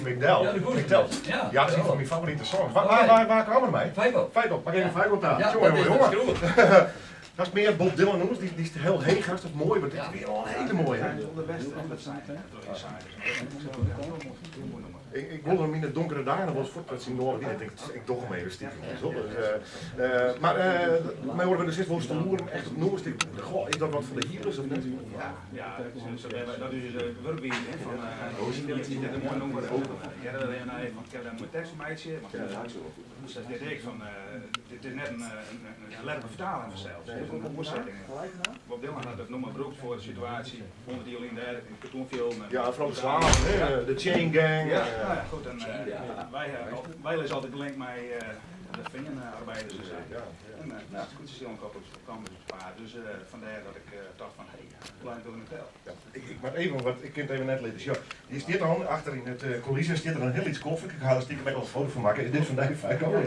Big Del. Ja, de goede. Big Del. Ja, Ja, dat is een van mijn favoriete songs. Waar kwamen we mee? Feiko. Feiko, pak even Feiko aan. Ja, Jongen, dat is jongen. goed. Dat is meer Bob Dylan noemt, die is heel heeg, dat is mooi, maar dit is weer wel een hele mooie. Hè? Ik wilde hem in de donkere dagen, dat was voor het zien nodig. Ik doch hem even stiekem. Maar mij horen we dus eens wel stoelen, echt op noemen. Goh, is dat wat van de Healers of niet? Ja, dat is Wurby van een mooi nummer. Ja, dat is van een tekstmeisje. Dus dat deed ik van, dit is net een letterlijke vertaling vanzelf. Dit is een oorzetting. Bob Dylan had dat nummer beroept voor de situatie, onder die Jolien daar, in de cartoonfilm. Ja, vooral de slaven, de Chain Gang. Ja, goed. En wij lezen altijd link met de vingerarbeiders en zo. En nou, het is goed te zien op campus paard. Dus vandaar dat ik dacht van, hé, blijf door een tel. Ik maar even, wat ik kan het even net laten zien. Die staat dan achter in het coulissen, staat er een heel iets koffie. Ik ga er stiekem wel een foto van maken. Dit is vandaag Feiko.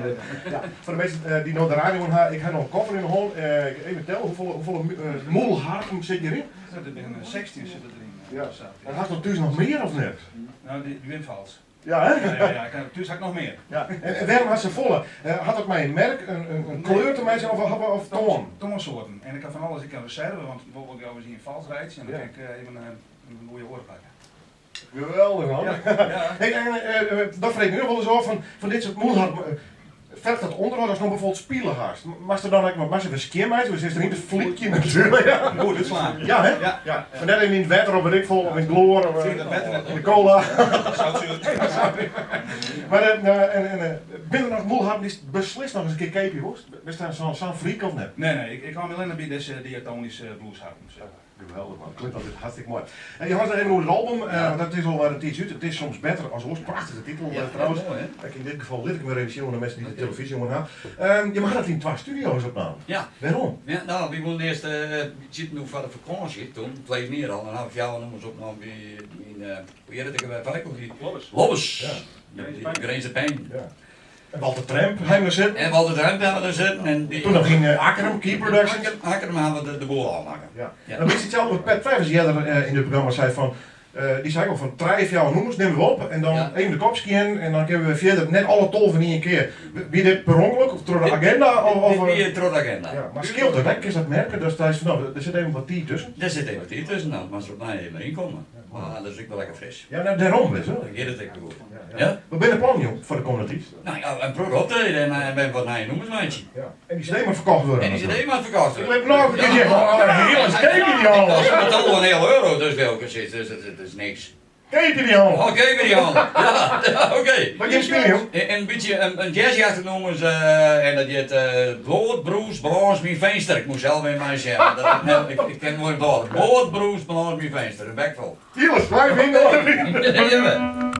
Ja, voor de mensen die nog de radio hebben, ik ga nog een koffer in de hol. Even tellen, hoeveel moelharken zit hierin? Er zijn 16 zitten erin. Ja. En had er thuis nog meer of niet? Nou, die windvals. Ja, hè? Ja, thuis had ik nog meer. Ja. En waarom had ze volle? Had het mij een merk, een kleur te mij zijn of toon? Toonsoorten. En ik heb van alles, ik heb reserve, want bijvoorbeeld jou zien een vals rijdt en dan kan ik even een goede oor pakken. Geweldig man. Ja. Hey, dat vreet ik nu wel eens af van dit soort moelharken. Vergt dat onderhoud als nog bijvoorbeeld spielenhaast. Mag er dan eigenlijk wat massieve skimmeid, dus is er niet een flikje natuurlijk. Ja. Goed, het slaan. Ja, hè? Ja. Maar net in het water of weet ik veel, of in het gloor, of in de cola. Maar binnen nog moelharken is beslist nog eens een keer keepje hoor. We staan zo'n freak of net? Nee, ik kwam alleen bij deze diatonische bluesharpen. Geweldig man, klinkt altijd hartstikke mooi. Je had even over het album, dat is al een tijdje uit. Het is soms beter als ooit. Prachtige titel trouwens. Mooi, In dit geval liet ik me realiseren onder de mensen die de televisie moeten hebben. Je mag dat in 2 studio's opnemen. Ja. Waarom? Ja, nou, we wilden eerst zitten nu voor de vakantie toen, 2 jaar al, en dan heb ik jou nummers opgenomen bij hoe heet het bij Feiko? Lobbes. Ja. Die Grenze Pijn. Ja. En Walter Tramp hebben we zitten. En Walter Tramp hebben we er zitten. En die, Toen nog ging Akkerem, Key Productions. Akkerem hebben we de boel aanmaken. Ja. Ja. Dan wist hetzelfde met Pat Travers, die in het programma zei van. Die zei ook van 3 jouw noemers, nemen we op en dan even de kopje in en dan kunnen we verder net alle 12 in één keer. Wie dit per ongeluk of door de agenda? Wie door de agenda. Ja, maar scheelt het, hè? Kun je dat merken? Dus daar is van, nou, er zit even wat tijd tussen. Er zit even die tussen, nou, maar ze op mij even inkomen. Maar dat is ook wel lekker fris. Ja, nou, daarom is het. Dan gaat het echt goed. Ja? Wat ben je plan, joh, voor de komende tijd? Nou ja, een product optreden en ben wat naar je noemensmeidje. Ja. En die steen moet verkocht worden. En die zit helemaal verkocht. Ik heb nog een keer zeggen, heel eens keken die al. Ze betalen een hele euro, dus welke zit, dus het is niks. Keken die al. Oké, weer die hand. Ja, oké. Wat je spelen, joh? Een beetje een jazzjacht noemen ze, en dat heet Blood, Bruce, Balans, mijn venster. Ik moet zelf in mij zeggen. Ik ken het woord door. Blood, Bruce, Balans, mijn venster. Een bekvol. Hier, 5 in de